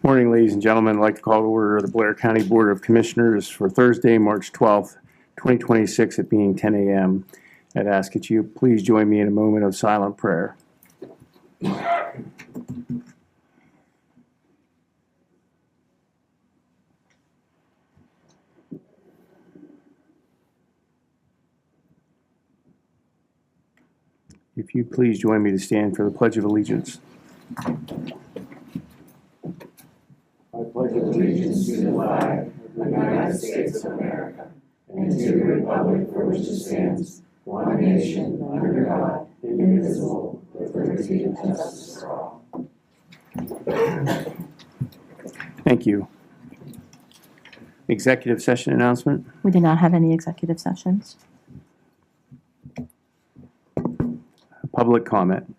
Morning, ladies and gentlemen. I'd like to call to order the Blair County Board of Commissioners for Thursday, March 12th, 2026 at being 10 a.m. I'd ask that you please join me in a moment of silent prayer. If you please join me to stand for the Pledge of Allegiance. I pledge allegiance to the flag of the United States of America and to the republic for which it stands, one nation, under God, indivisible, with liberty and justice for all. Thank you. Executive session announcement. We do not have any executive sessions. Public comment.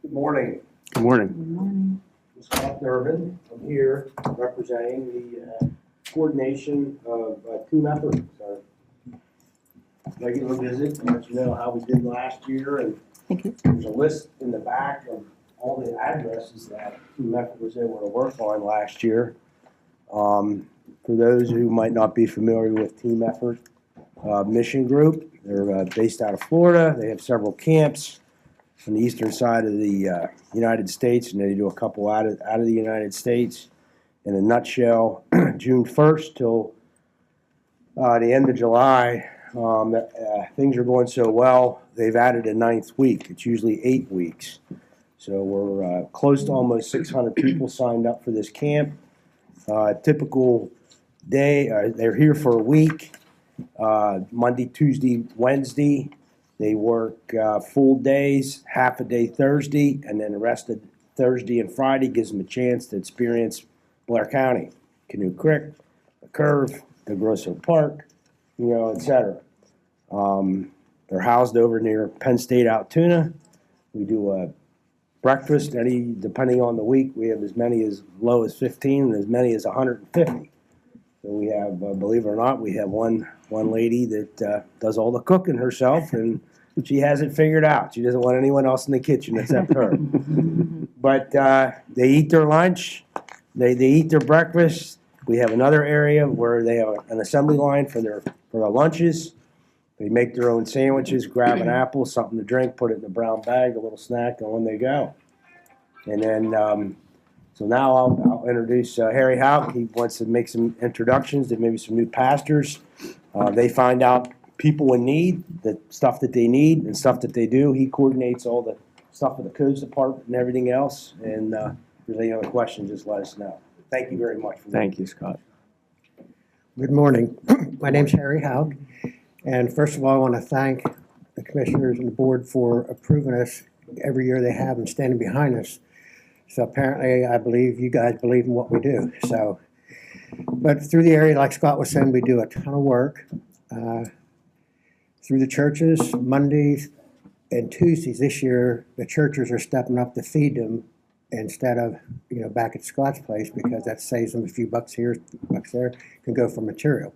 Good morning. Good morning. Good morning. I'm Scott Durbin. I'm here representing the coordination of team efforts. Our regular visit, to let you know how we did last year, and Thank you. there's a list in the back of all the addresses that team effort was able to work on last year. For those who might not be familiar with Team Effort Mission Group, they're based out of Florida. They have several camps on the eastern side of the United States, and they do a couple out of the United States. In a nutshell, June 1st till the end of July, things are going so well, they've added a 9th week. It's usually 8 weeks. So we're close to almost 600 people signed up for this camp. Typical day, they're here for a week, Monday, Tuesday, Wednesday. They work full days, half a day Thursday, and then the rest of Thursday and Friday gives them a chance to experience Blair County, Canoe Creek, the Curve, the Grosso Park, etc. They're housed over near Penn State Altoona. We do a breakfast, depending on the week, we have as many as low as 15 and as many as 150. So we have, believe it or not, we have one lady that does all the cooking herself, and she has it figured out. She doesn't want anyone else in the kitchen except her. But they eat their lunch, they eat their breakfast. We have another area where they have an assembly line for their lunches. They make their own sandwiches, grab an apple, something to drink, put it in a brown bag, a little snack, and on they go. And then, so now I'll introduce Harry Houck. He wants to make some introductions to maybe some new pastors. They find out people in need, the stuff that they need and stuff that they do. He coordinates all the stuff with the codes department and everything else. And if there's any other questions, just let us know. Thank you very much. Thank you, Scott. Good morning. My name's Harry Houck. And first of all, I want to thank the commissioners and the board for approving us every year they have and standing behind us. So apparently, I believe you guys believe in what we do. So, but through the area, like Scott was saying, we do a ton of work through the churches. Mondays and Tuesdays this year, the churches are stepping up to feed them instead of back at Scott's place, because that saves them a few bucks here, bucks there, can go for material.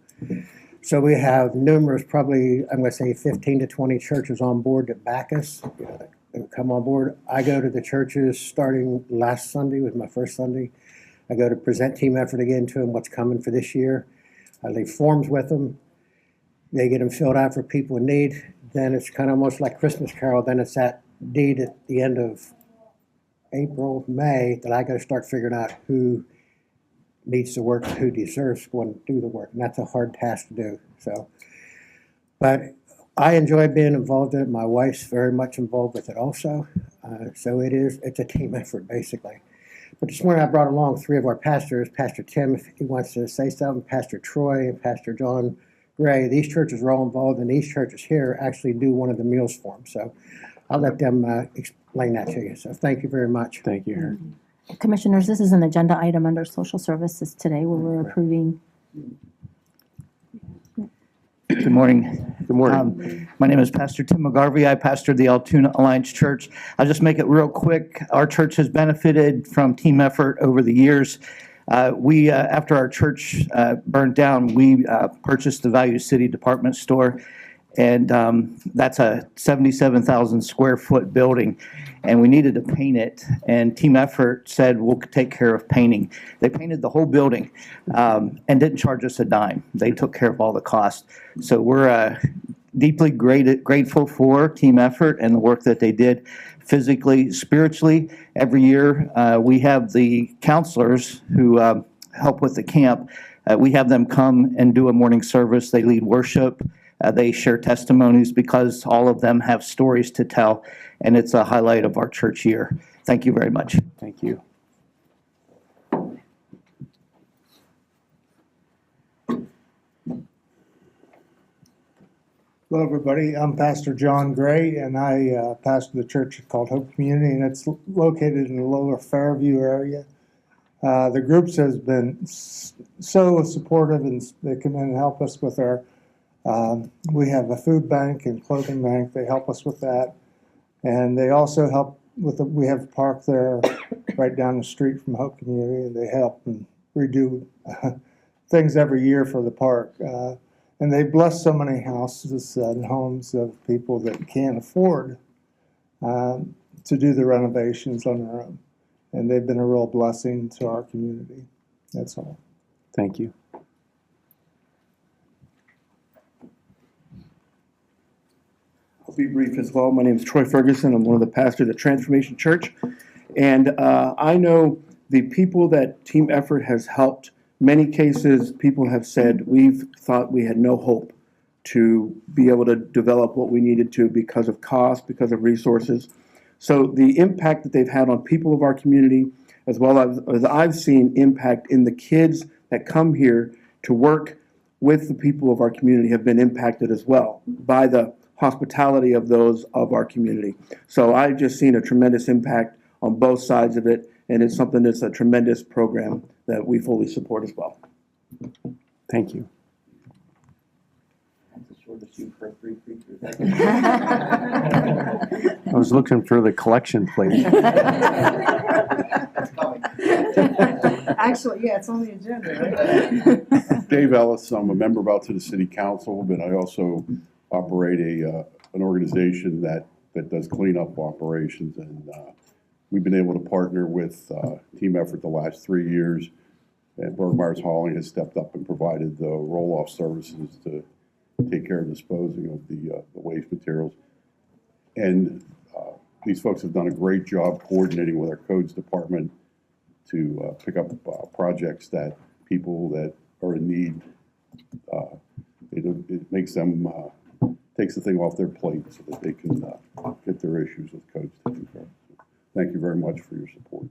So we have numerous, probably, I'm going to say 15 to 20 churches on board that back us, come on board. I go to the churches starting last Sunday, was my first Sunday. I go to present team effort again to them, what's coming for this year. I leave forms with them. They get them filled out for people in need. Then it's kind of almost like Christmas Carol. Then it's that deed at the end of April, May, that I got to start figuring out who needs to work, who deserves to go and do the work. And that's a hard task to do. So, but I enjoy being involved in it. My wife's very much involved with it also. So it's a team effort, basically. But this morning I brought along 3 of our pastors, Pastor Tim, if he wants to say something, Pastor Troy, and Pastor John Gray. These churches are all involved, and these churches here actually do one of the meals for them. So I'll let them explain that to you. So thank you very much. Thank you, Harry. Commissioners, this is an agenda item under social services today where we're approving. Good morning. Good morning. My name is Pastor Tim McGarvey. I pastor the Altoona Alliance Church. I'll just make it real quick. Our church has benefited from team effort over the years. After our church burned down, we purchased the Value City department store. And that's a 77,000 square foot building. And we needed to paint it. And Team Effort said, we'll take care of painting. They painted the whole building and didn't charge us a dime. They took care of all the costs. So we're deeply grateful for Team Effort and the work that they did physically, spiritually. Every year, we have the counselors who help with the camp. We have them come and do a morning service. They lead worship. They share testimonies because all of them have stories to tell, and it's a highlight of our church year. Thank you very much. Thank you. Hello, everybody. I'm Pastor John Gray, and I pastor the church called Hope Community, and it's located in the lower Fairview area. The groups has been so supportive, and they come in and help us with our, we have a food bank and clothing bank. They help us with that. And they also help with, we have a park there right down the street from Hope Community, and they help and redo things every year for the park. And they bless so many houses and homes of people that can't afford to do the renovations on their own. And they've been a real blessing to our community. That's all. Thank you. I'll be brief as well. My name is Troy Ferguson. I'm one of the pastors at Transformation Church. And I know the people that Team Effort has helped. Many cases, people have said, we've thought we had no hope to be able to develop what we needed to because of cost, because of resources. So the impact that they've had on people of our community, as well as I've seen impact in the kids that come here to work with the people of our community, have been impacted as well by the hospitality of those of our community. So I've just seen a tremendous impact on both sides of it, and it's something that's a tremendous program that we fully support as well. Thank you. That's the shortest you've heard three preachers. I was looking for the collection plate. Actually, yeah, it's on the agenda, right? Dave Ellis, I'm a member of Altoona City Council, but I also operate an organization that does cleanup operations, and we've been able to partner with Team Effort the last 3 years, and Bergmeyer's Hauling has stepped up and provided the roll-off services to take care of disposing of the waste materials. And these folks have done a great job coordinating with our codes department to pick up projects that people that are in need, it makes them, takes the thing off their plate so that they can get their issues with codes taken care of. So thank you very much for your support.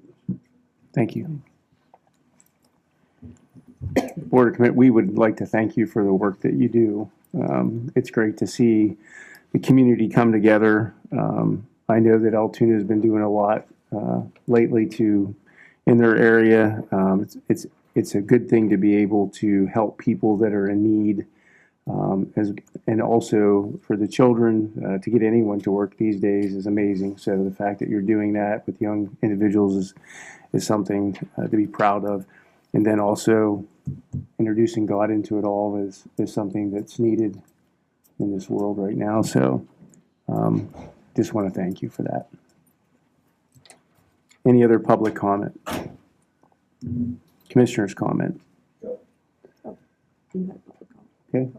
Thank you. Board of Committee, we would like to thank you for the work that you do. It's great to see the community come together. I know that Altoona has been doing a lot lately in their area. It's a good thing to be able to help people that are in need, and also for the children, to get anyone to work these days is amazing. So the fact that you're doing that with young individuals is something to be proud of. And then also introducing God into it all is something that's needed in this world right now. So just want to thank you for that. Any other public comment? Commissioner's comment? Okay.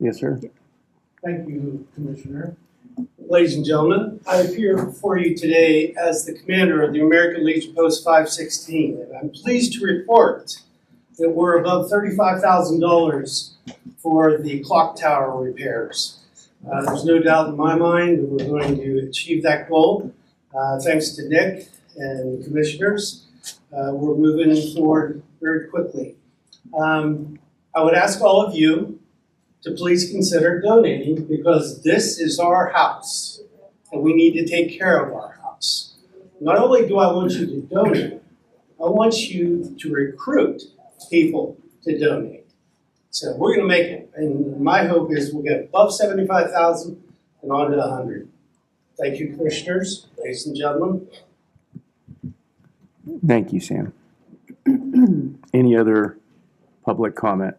Yes, sir. Thank you, Commissioner. Ladies and gentlemen, I appear before you today as the commander of the American Legion Post 516, and I'm pleased to report that we're above $35,000 for the clock tower repairs. There's no doubt in my mind that we're going to achieve that goal. Thanks to Nick and the commissioners, we're moving forward very quickly. I would ask all of you to please consider donating, because this is our house and we need to take care of our house. Not only do I want you to donate, I want you to recruit people to donate. So we're going to make it, and my hope is we'll get above 75,000 and on to 100. Thank you, commissioners, ladies and gentlemen. Thank you, Sam. Any other public comment?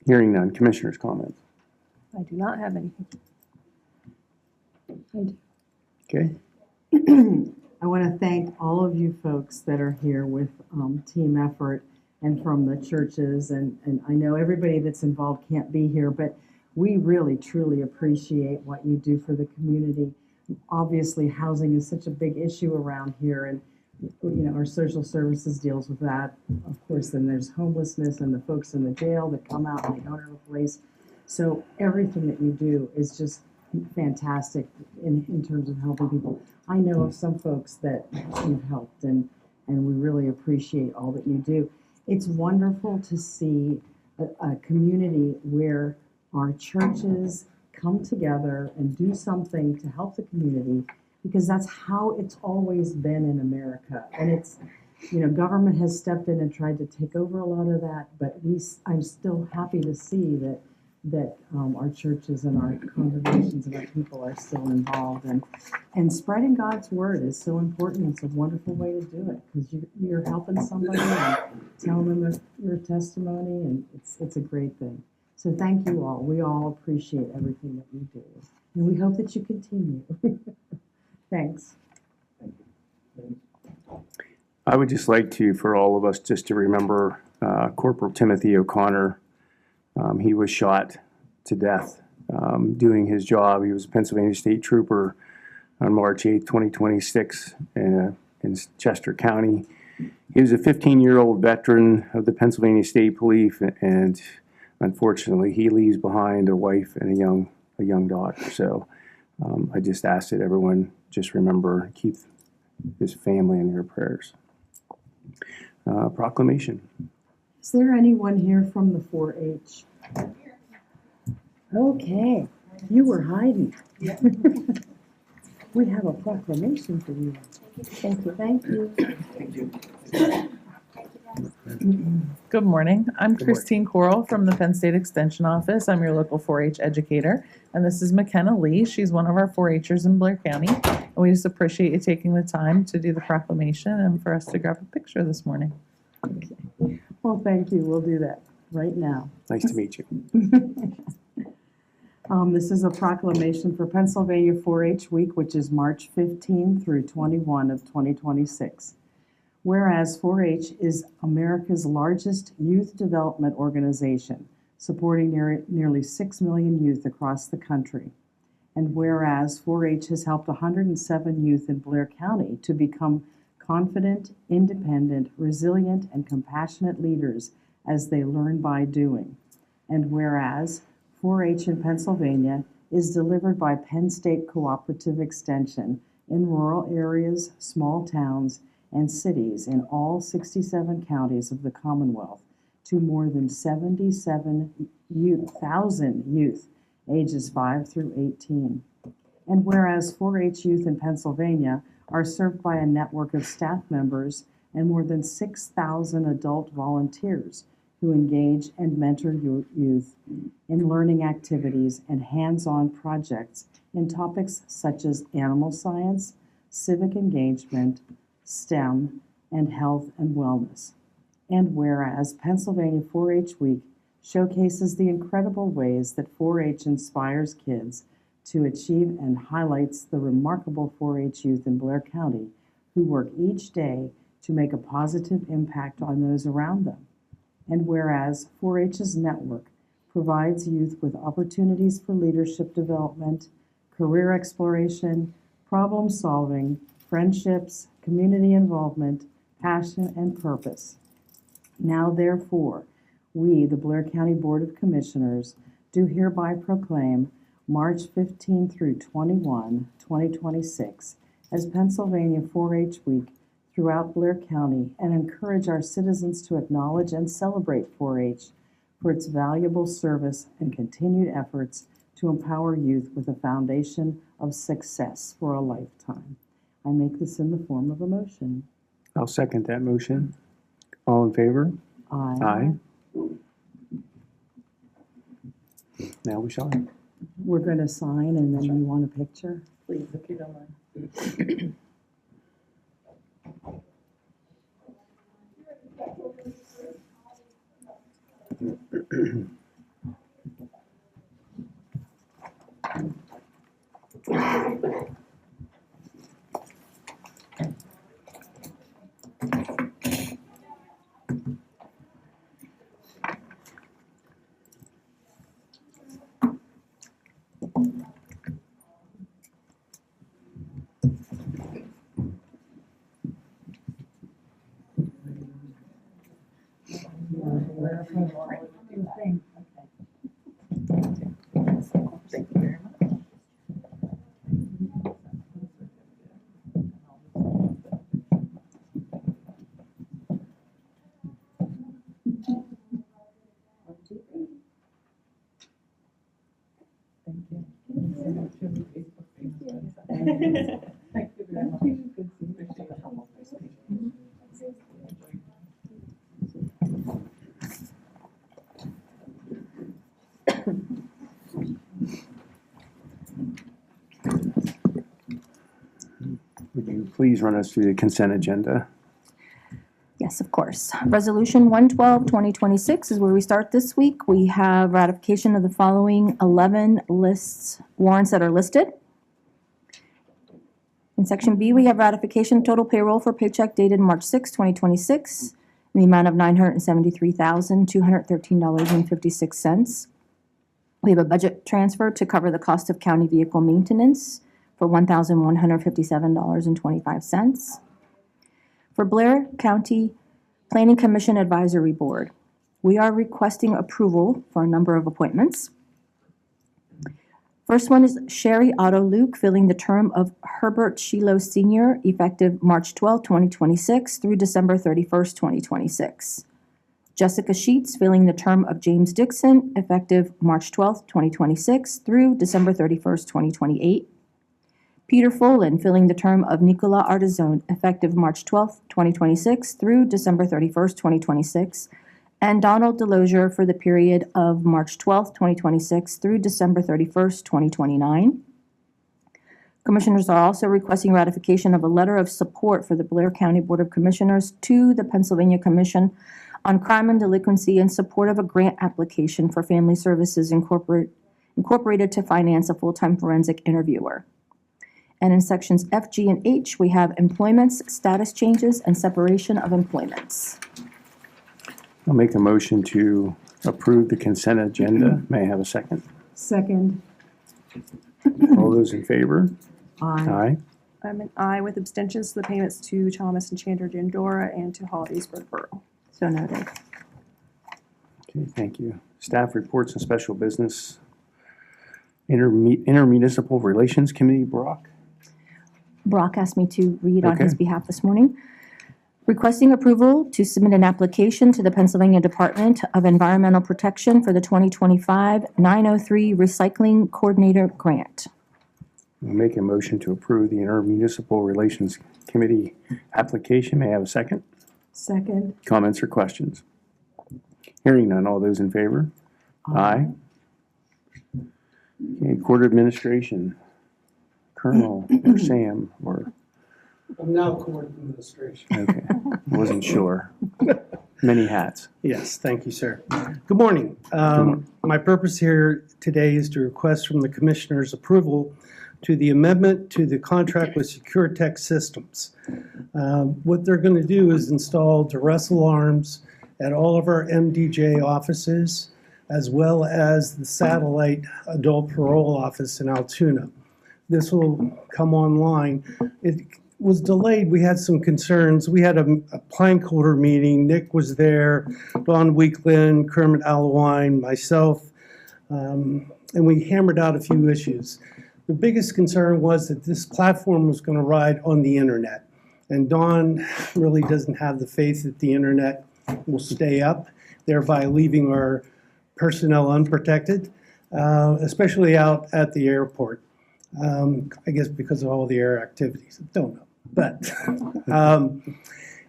Hearing none. Commissioners' comments. I do not have anything. Okay. I want to thank all of you folks that are here with Team Effort and from the churches. And I know everybody that's involved can't be here, but we really, truly appreciate what you do for the community. Obviously, housing is such a big issue around here, and our social services deals with that. Of course, then there's homelessness and the folks in the jail that come out and they don't have a place. So everything that you do is just fantastic in terms of helping people. I know of some folks that you've helped, and we really appreciate all that you do. It's wonderful to see a community where our churches come together and do something to help the community, because that's how it's always been in America. And it's, government has stepped in and tried to take over a lot of that, but I'm still happy to see that our churches and our congregations and our people are still involved. And spreading God's word is so important. It's a wonderful way to do it, because you're helping somebody and telling them your testimony, and it's a great thing. So thank you all. We all appreciate everything that you do, and we hope that you continue. Thanks. I would just like to, for all of us, just to remember Corporal Timothy O'Connor. He was shot to death doing his job. He was a Pennsylvania State Trooper on March 8th, 2026 in Chester County. He was a 15-year-old veteran of the Pennsylvania State Police, and unfortunately, he leaves behind a wife and a young daughter. So I just ask that everyone just remember, keep his family in your prayers. Proclamation. Is there anyone here from the 4-H? Okay, you were hiding. We have a proclamation for you. Thank you. Thank you. Good morning. I'm Christine Coral from the Penn State Extension Office. I'm your local 4-H educator. And this is McKenna Lee. She's one of our 4-Hers in Blair County. And we just appreciate you taking the time to do the proclamation and for us to grab a picture this morning. Well, thank you. We'll do that right now. Nice to meet you. This is a proclamation for Pennsylvania 4-H Week, which is March 15 through 21 of 2026. Whereas 4-H is America's largest youth development organization, supporting nearly 6 million youth across the country. And whereas 4-H has helped 107 youth in Blair County to become confident, independent, resilient, and compassionate leaders as they learn by doing. And whereas 4-H in Pennsylvania is delivered by Penn State Cooperative Extension in rural areas, small towns, and cities in all 67 counties of the Commonwealth to more than 77,000 youth ages 5 through 18. And whereas 4-H youth in Pennsylvania are served by a network of staff members and more than 6,000 adult volunteers who engage and mentor youth in learning activities and hands-on projects in topics such as animal science, civic engagement, STEM, and health and wellness. And whereas Pennsylvania 4-H Week showcases the incredible ways that 4-H inspires kids to achieve and highlights the remarkable 4-H youth in Blair County who work each day to make a positive impact on those around them. And whereas 4-H's network provides youth with opportunities for leadership development, career exploration, problem solving, friendships, community involvement, passion, and purpose. Now, therefore, we, the Blair County Board of Commissioners, do hereby proclaim March 15 through 21, 2026, as Pennsylvania 4-H Week throughout Blair County and encourage our citizens to acknowledge and celebrate 4-H for its valuable service and continued efforts to empower youth with a foundation of success for a lifetime. I make this in the form of a motion. I'll second that motion. All in favor? Aye. Now we shall. We're going to sign, and then you want a picture? Please, if you don't mind. Thank you very much. Thank you. Thank you very much. Good seeing you. Would you please run us through the consent agenda? Yes, of course. Resolution 112, 2026 is where we start this week. We have ratification of the following 11 warrants that are listed. In section B, we have ratification total payroll for paycheck dated March 6, 2026, in the amount of $973,213.56. We have a budget transfer to cover the cost of county vehicle maintenance for $1,157.25. For Blair County Planning Commission Advisory Board, we are requesting approval for a number of appointments. First one is Sherry Otto Luke, filling the term of Herbert Shiloh Sr., effective March 12, 2026 through December 31st, 2026. Jessica Sheets, filling the term of James Dixon, effective March 12, 2026 through December 31st, 2028. Peter Folan, filling the term of Nicola Artizone, effective March 12, 2026 through December 31st, 2026. And Donald Delosier for the period of March 12, 2026 through December 31st, 2029. Commissioners are also requesting ratification of a letter of support for the Blair County Board of Commissioners to the Pennsylvania Commission on Crime and Delinquency in support of a grant application for Family Services Incorporated to finance a full-time forensic interviewer. And in sections F, G, and H, we have employments, status changes, and separation of employments. I'll make a motion to approve the consent agenda. May I have a second? Second. All those in favor? Aye. Aye. I'm an aye with abstentions to the payments to Thomas and Chandra Jandora and to Hollidaysburg Borough. So noted. Okay, thank you. Staff reports and special business. Intermunicipal Relations Committee, Brock. Brock asked me to read on his Okay. behalf this morning. Requesting approval to submit an application to the Pennsylvania Department of Environmental Protection for the 2025-903 Recycling Coordinator Grant. I'll make a motion to approve the Intermunicipal Relations Committee application. May I have a second? Second. Comments or questions? Hearing none, all those in favor? Aye. Okay, Court Administration, Colonel or Sam or, I'm now court administration. okay, wasn't sure. Many hats. Yes, thank you, sir. Good morning. morning. My purpose here today is to request from the Commissioner's approval to the amendment to the contract with Secure Tech Systems. What they're going to do is install duress alarms at all of our MDJ offices, as well as the satellite adult parole office in Altoona. This will come online. It was delayed. We had some concerns. We had a plank holder meeting. Nick was there, Don Weekland, Kermit Allewine, myself, and we hammered out a few issues. The biggest concern was that this platform was going to ride on the internet. And Don really doesn't have the faith that the internet will stay up, thereby leaving our personnel unprotected, especially out at the airport. I guess because of all the air activities. I don't know. But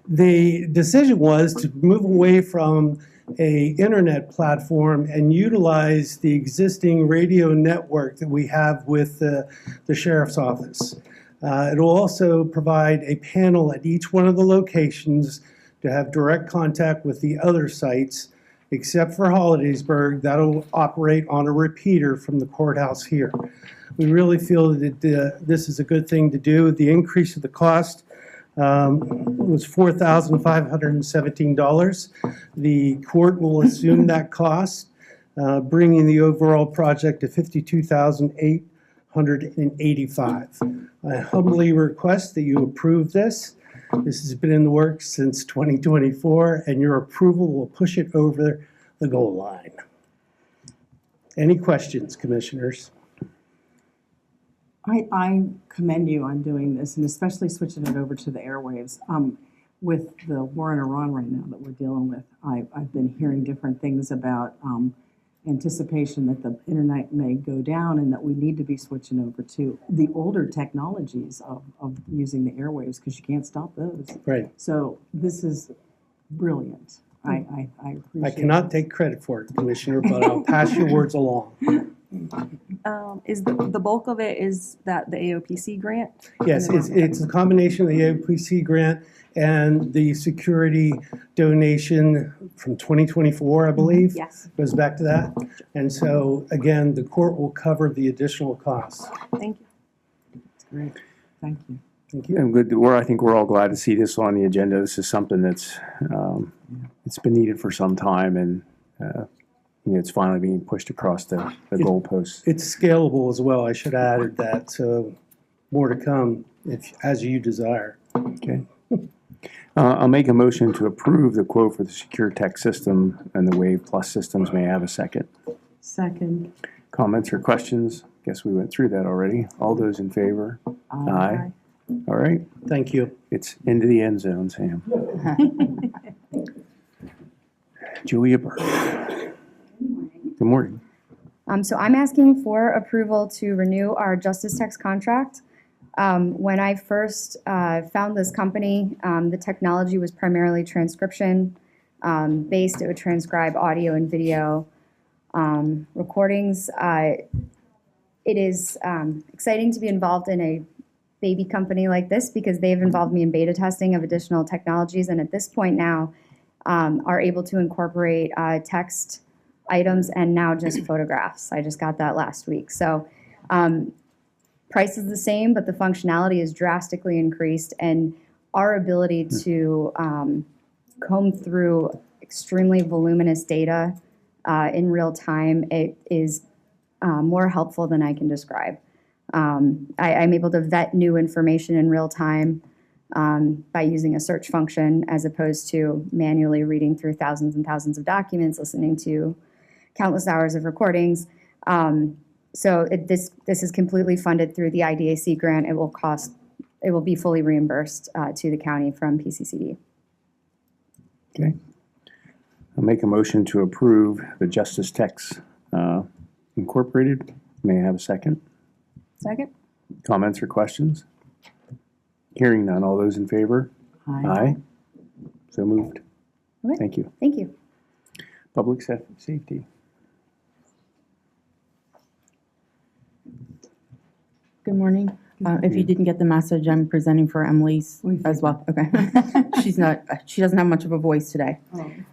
the decision was to move away from a internet platform and utilize the existing radio network that we have with the sheriff's office. It will also provide a panel at each one of the locations to have direct contact with the other sites, except for Hollidaysburg. That'll operate on a repeater from the courthouse here. We really feel that this is a good thing to do. The increase of the cost was $4,517. The court will assume that cost, bringing the overall project to $52,885. I humbly request that you approve this. This has been in the works since 2024, and your approval will push it over the goal line. Any questions, commissioners? I commend you on doing this, and especially switching it over to the airwaves. With the war in Iran right now that we're dealing with, I've been hearing different things about anticipation that the internet may go down and that we need to be switching over to the older technologies of using the airwaves, because you can't stop those. Right. So this is brilliant. I appreciate I it. cannot take credit for it, Commissioner, but I'll pass your words along. Is the bulk of it, is that the AOPC grant? Yes, it's a combination of the APC grant and the security donation from 2024, I believe. Yes, Goes back to that. And so, again, the court will cover the additional costs. thank you. That's great. Thank you. Thank you. And good, I think we're all glad to see this on the agenda. This is something that's, it's been needed for some time, and, it's finally being pushed across the goalposts. It's scalable as well, I should add that, so more to come as you desire. Okay. I'll make a motion to approve the quote for the secure tech system and the Wave Plus systems. May I have a second? Second. Comments or questions? Guess we went through that already. All those in favor? Aye. All right, Thank you. it's into the end zone, Sam. Julia Burke. Good morning. So I'm asking for approval to renew our Justice Tech's contract. When I first found this company, the technology was primarily transcription based. It would transcribe audio and video recordings. It is exciting to be involved in a baby company like this because they've involved me in beta testing of additional technologies, and at this point now are able to incorporate text items and now just photographs. I just got that last week. So price is the same, but the functionality is drastically increased, and our ability to comb through extremely voluminous data in real time, it is more helpful than I can describe. I'm able to vet new information in real time by using a search function as opposed to manually reading through thousands and thousands of documents, listening to countless hours of recordings. So this is completely funded through the IDAC grant. It will be fully reimbursed to the county from PCCD. Okay. I'll make a motion to approve the Justice Techs Incorporated. May I have a second? Second? Comments or questions? Hearing none. All those in favor? Aye. So moved. Okay. Thank you. Thank you. Public safety. Good morning. If you didn't get the message, I'm presenting for Emily's as well. Okay. She doesn't have much of a voice today.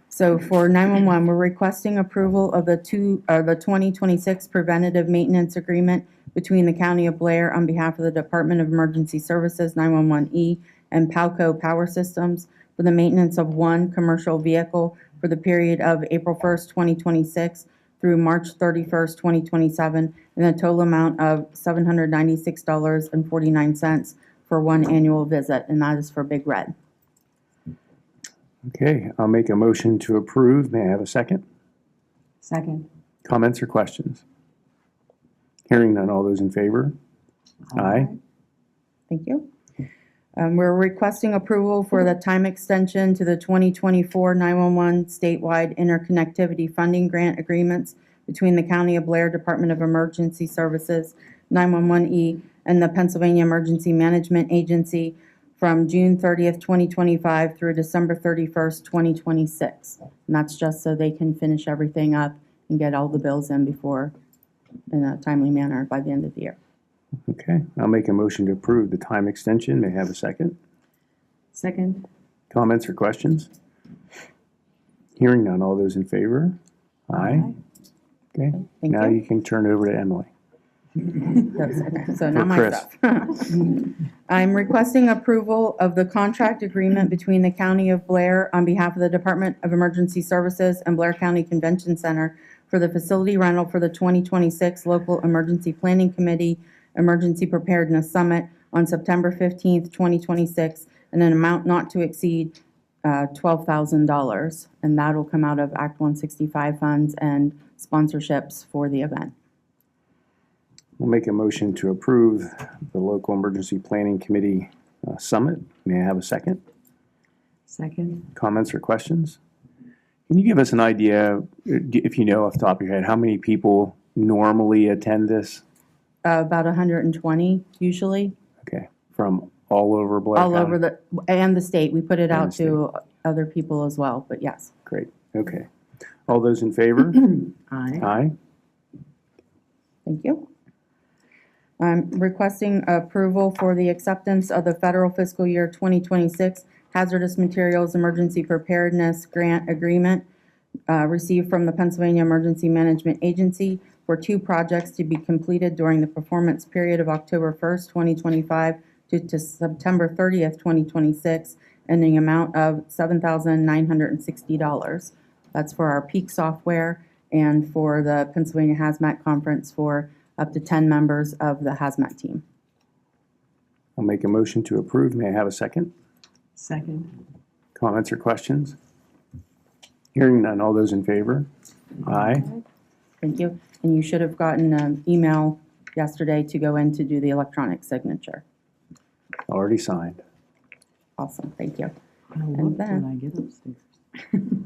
So for 911, we're requesting approval of the 2026 preventative maintenance agreement between the County of Blair on behalf of the Department of Emergency Services 911E and Palco Power Systems for the maintenance of one commercial vehicle for the period of April 1st, 2026 through March 31st, 2027, in a total amount of $796.49 for one annual visit, and that is for Big Red. Okay, I'll make a motion to approve. May I have a second? Second. Comments or questions? Hearing none. All those in favor? Aye. Thank you. We're requesting approval for the time extension to the 2024 911 statewide interconnectivity funding grant agreements between the County of Blair Department of Emergency Services 911E and the Pennsylvania Emergency Management Agency from June 30th, 2025 through December 31st, 2026. And that's just so they can finish everything up and get all the bills in in a timely manner by the end of the year. Okay, I'll make a motion to approve the time extension. May I have a second? Second. Comments or questions? Hearing none. All those in favor? Aye. Okay, Thank now you. you can turn it over to Emily. So now my Chris. stuff. I'm requesting approval of the contract agreement between the County of Blair on behalf of the Department of Emergency Services and Blair County Convention Center for the facility rental for the 2026 Local Emergency Planning Committee Emergency Preparedness Summit on September 15th, 2026 in an amount not to exceed $12,000, and that'll come out of Act 165 funds and sponsorships for the event. We'll make a motion to approve the local emergency planning committee summit. May I have a second? Second. Comments or questions? Can you give us an idea, if you know off the top of your head, how many people normally attend this? About 120 usually, Okay, from all over Blair all County? over and the state. We put it And out the to other people as well, but yes. Great, okay. All those in favor? Aye. Aye. Thank you. I'm requesting approval for the acceptance of the federal fiscal year 2026 Hazardous Materials Emergency Preparedness Grant Agreement received from the Pennsylvania Emergency Management Agency for 2 projects to be completed during the performance period of October 1st, 2025 to September 30th, 2026, in the amount of $7,960. That's for our peak software and for the Pennsylvania Hazmat Conference for up to 10 members of the hazmat team. I'll make a motion to approve. May I have a second? Second. Comments or questions? Hearing none, all those in favor? Aye. Thank you. And you should have gotten an email yesterday to go in to do the electronic signature. Already signed. Awesome, thank you. I'll And look then- when I get upstairs.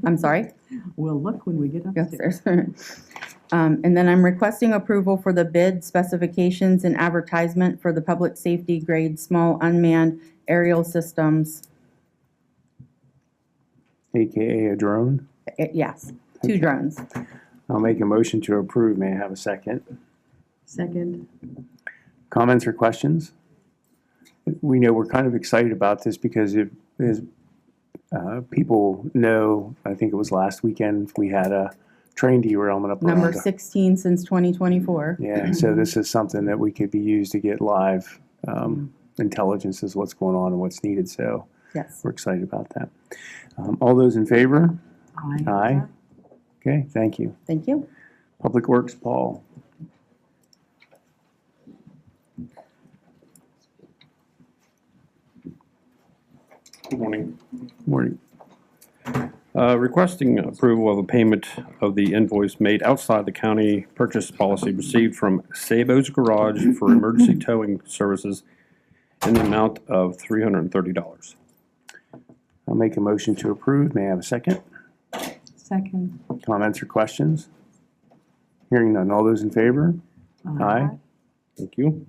I'm sorry? We'll look when we get upstairs. Upstairs. And then I'm requesting approval for the bid specifications and advertisement for the public safety grade small unmanned aerial systems. AKA a drone. Yes, 2 drones. I'll make a motion to approve. May I have a second? Second. Comments or questions? We know we're kind of excited about this because it is, people know, I think it was last weekend, we had a train derailment up around. Number 16 since 2024. Yeah, so this is something that we could be used to get live intelligence as what's going on and what's needed. So Yes. we're excited about that. All those in favor? Aye. Aye. Okay, thank you. Thank you. Public Works, Paul. Good morning. Morning. Requesting approval of a payment of the invoice made outside the county purchase policy received from Sabo's Garage for emergency towing services in the amount of $330. I'll make a motion to approve. May I have a second? Second. Comments or questions? Hearing none. All those in favor? Aye. Thank you.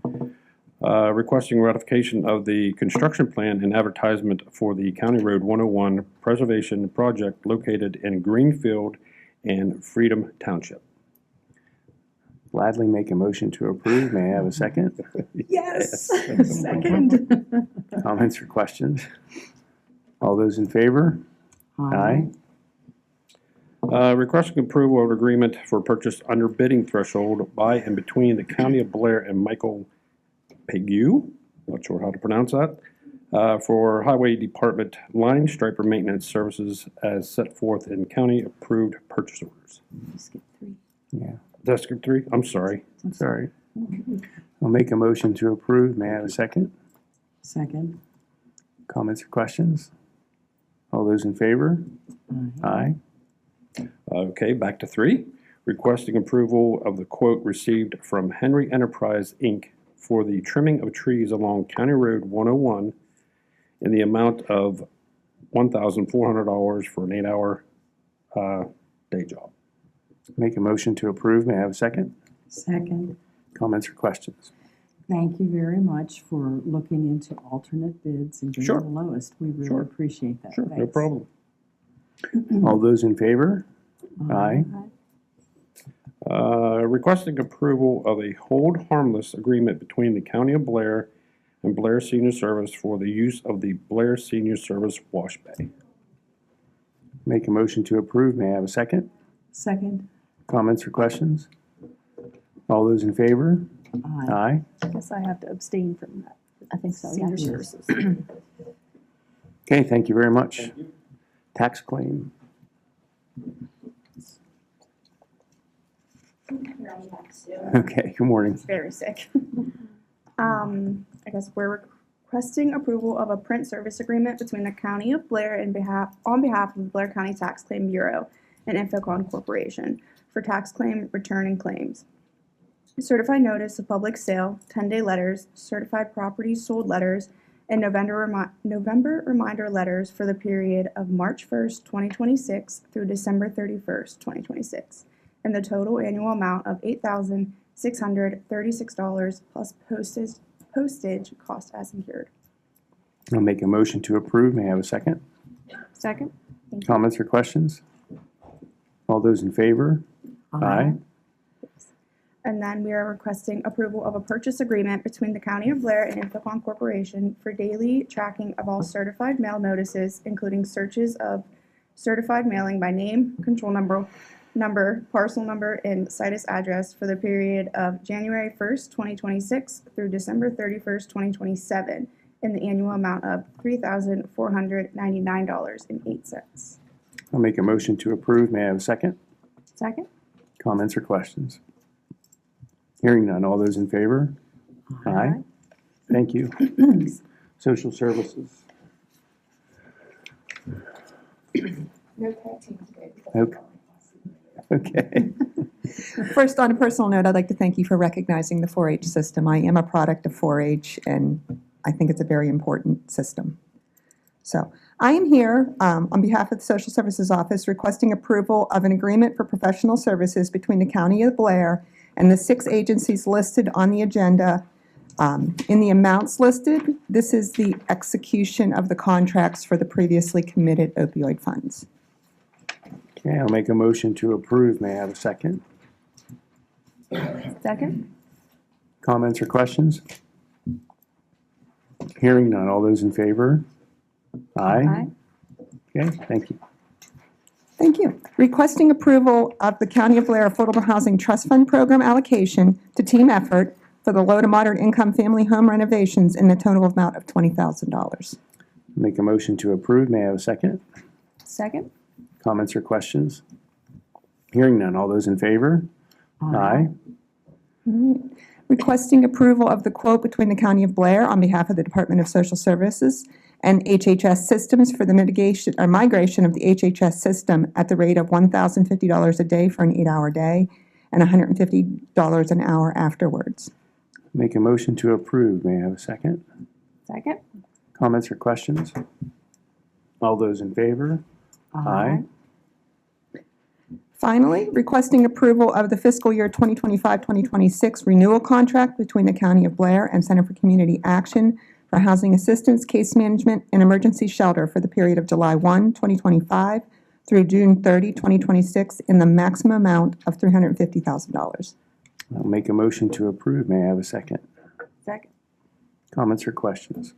Requesting ratification of the construction plan and advertisement for the County Road 101 preservation project located in Greenfield and Freedom Township. Gladly make a motion to approve. May I have a second? Yes. Second. Comments or questions? All those in favor? Aye. Requesting approval of agreement for purchase under bidding threshold by and between the County of Blair and Michael Pegu, not sure how to pronounce that, for Highway Department line striper maintenance services as set forth in county-approved purchase orders. Skip 3. Yeah, Did I skip 3? I'm sorry. sorry. I'll make a motion to approve. May I have a second? Second. Comments or questions? All those in favor? Aye. Okay, back to 3. Requesting approval of the quote received from Henry Enterprise, Inc. for the trimming of trees along County Road 101 in the amount of $1,400 for an 8-hour day job. Make a motion to approve. May I have a second? Second. Comments or questions? Thank you very much for looking into alternate bids and getting Sure. the lowest. We really Sure. appreciate that. Sure, no Thanks. problem. All those in favor? Aye. Requesting approval of a hold harmless agreement between the County of Blair and Blair Senior Service for the use of the Blair Senior Service wash bay. Make a motion to approve. May I have a second? Second. Comments or questions? All those in favor? Aye. Aye. I guess I have to abstain from that. I think so, Senior yeah. services. Okay, thank you very much. Tax claim. Okay, good morning. Very sick. I guess we're requesting approval of a print service agreement between the County of Blair on behalf of the Blair County Tax Claim Bureau and Infocon Corporation for tax claim return and claims. Certified notice of public sale, 10-day letters, certified properties sold letters, and November reminder letters for the period of March 1st, 2026 through December 31st, 2026, and the total annual amount of $8,636 plus postage cost as incurred. I'll make a motion to approve. May I have a second? Second. Thank you. Comments or questions? All those in favor? Aye. And then we are requesting approval of a purchase agreement between the County of Blair and Infocon Corporation for daily tracking of all certified mail notices, including searches of certified mailing by name, control number, parcel number, and situs address for the period of January 1st, 2026 through December 31st, 2027, in the annual amount of $3,499.08. I'll make a motion to approve. May I have a second? Second. Comments or questions? Hearing none. All those in favor? Aye. Thank you. Social services. No tag team today. Okay. Okay. First, on a personal note, I'd like to thank you for recognizing the 4-H system. I am a product of 4-H, and I think it's a very important system. So I am here on behalf of the Social Services Office requesting approval of an agreement for professional services between the County of Blair and the 6 agencies listed on the agenda. In the amounts listed, this is the execution of the contracts for the previously committed opioid funds. Okay, I'll make a motion to approve. May I have a second? Second. Comments or questions? Hearing none. All those in favor? Aye. Okay, thank you. Thank you. Requesting approval of the County of Blair Affordable Housing Trust Fund Program allocation to Team Effort for the low to moderate income family home renovations in the total amount of $20,000. Make a motion to approve. May I have a second? Second. Comments or questions? Hearing none. All those in favor? Aye. Requesting approval of the quote between the County of Blair on behalf of the Department of Social Services and HHS Systems for the mitigation or migration of the HHS system at the rate of $1,050 a day for an 8-hour day and $150 an hour afterwards. Make a motion to approve. May I have a second? Second. Comments or questions? All those in favor? Aye. Finally, requesting approval of the fiscal year 2025-2026 renewal contract between the County of Blair and Center for Community Action for housing assistance, case management, and emergency shelter for the period of July 1, 2025 through June 30, 2026 in the maximum amount of $350,000. I'll make a motion to approve. May I have a second? Second. Comments or questions?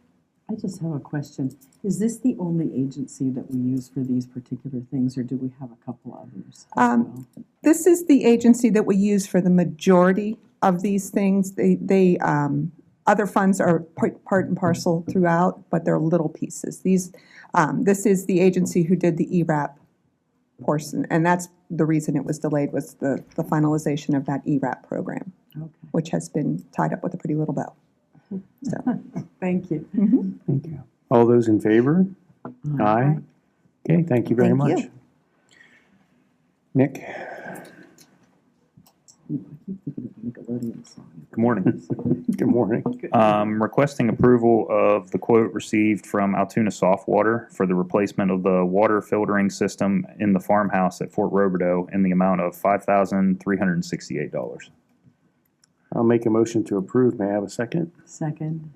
I just have a question. Is this the only agency that we use for these particular things, or do we have a couple others? This is the agency that we use for the majority of these things. Other funds are part and parcel throughout, but they're little pieces. This is the agency who did the ERAP portion, and that's the reason it was delayed, was the finalization of that ERAP program, which has been tied up with a pretty little bow. So, thank you. Thank you. All those in favor? Aye. Okay, thank you very much. you. Nick? Good morning. Good morning. Requesting approval of the quote received from Altoona Soft Water for the replacement of the water filtering system in the farmhouse at Fort Roberdeau in the amount of $5,368. I'll make a motion to approve. May I have a second? Second.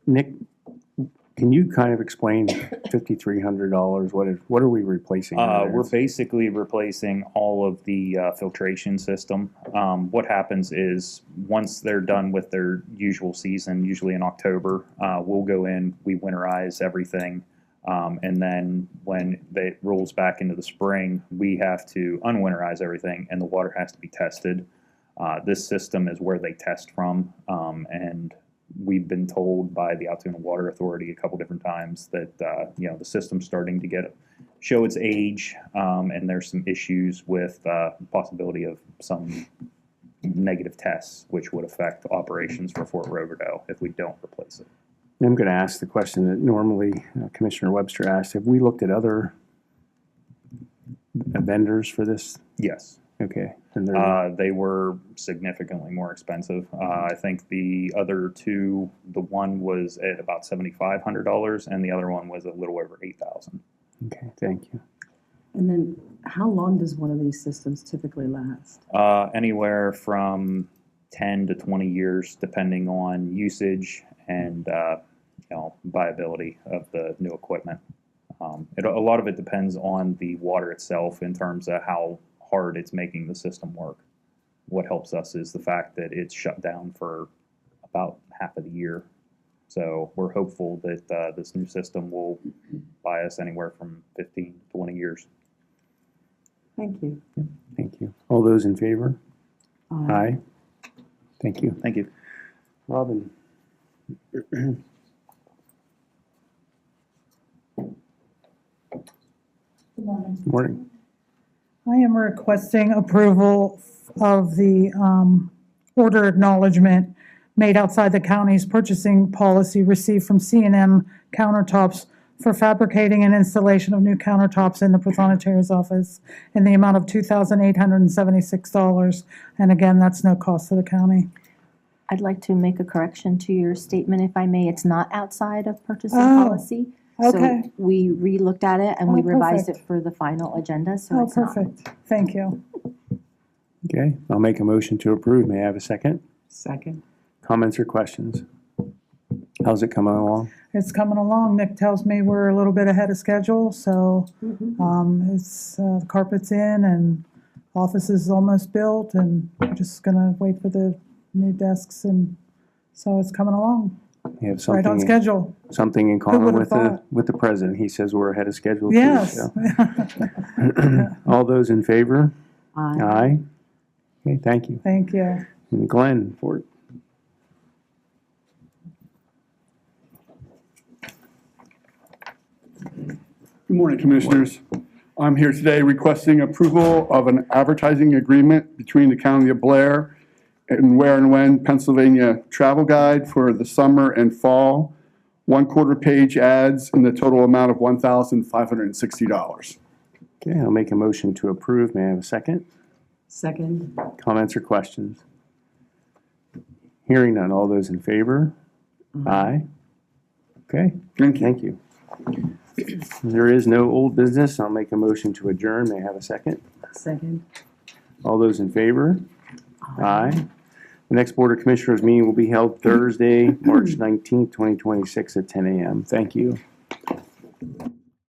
Nick, can you kind of explain $5,300? What are we replacing? We're basically replacing all of the filtration system. What happens is once they're done with their usual season, usually in October, we'll go in, we winterize everything, and then when it rolls back into the spring, we have to unwinterize everything, and the water has to be tested. This system is where they test from, and we've been told by the Altoona Water Authority a couple different times that the system's starting to show its age, and there's some issues with possibility of some negative tests, which would affect operations for Fort Roberdeau if we don't replace it. I'm going to ask the question that normally Commissioner Webster asked. Have we looked at other vendors for this? Yes. Okay. And They were significantly more expensive. I think the other two, the one was at about $7,500 and the other one was a little over $8,000. Okay, thank you. And then how long does one of these systems typically last? Anywhere from 10 to 20 years, depending on usage and viability of the new equipment. A lot of it depends on the water itself in terms of how hard it's making the system work. What helps us is the fact that it's shut down for about half of the year. So we're hopeful that this new system will buy us anywhere from 15 to 20 years. Thank you. Thank you. All those in favor? Aye. Thank you. Thank you. Robin. Good morning. Morning. I am requesting approval of the order acknowledgement made outside the county's purchasing policy received from C&M Countertops for fabricating and installation of new countertops in the Prothonotarian's office in the amount of $2,876. And again, that's no cost to the county. I'd like to make a correction to your statement, if I may. It's not outside of purchasing Oh, policy. okay. So we re-looked at it and we Oh, revised perfect. it for the final agenda, so Oh, it's not. perfect. Thank you. Okay, I'll make a motion to approve. May I have a second? Second. Comments or questions? How's it coming along? It's coming along. Nick tells me we're a little bit ahead of schedule, so it's the carpet's in and office is almost built, and we're just gonna wait for the new desks, and so it's coming along. You have Right on something, schedule. something in common would've with thought? the president. He says we're ahead of schedule too. Yes. So. All those in favor? Aye. Okay, thank you. Thank you. And Glenn Ford. Good morning, Commissioners. I'm here today requesting approval of an advertising agreement between the County of Blair and Where and When Pennsylvania travel guide for the summer and fall. 1/4 page ads in the total amount of $1,560. Okay, I'll make a motion to approve. May I have a second? Second. Comments or questions? Hearing none. All those in favor? Aye. Okay, thank you. There is no old business. I'll make a motion to adjourn. May I have a second? Second. All those in favor? Aye. The next Board of Commissioners meeting will be held Thursday, March 19th, 2026 at 10 a.m. Thank you.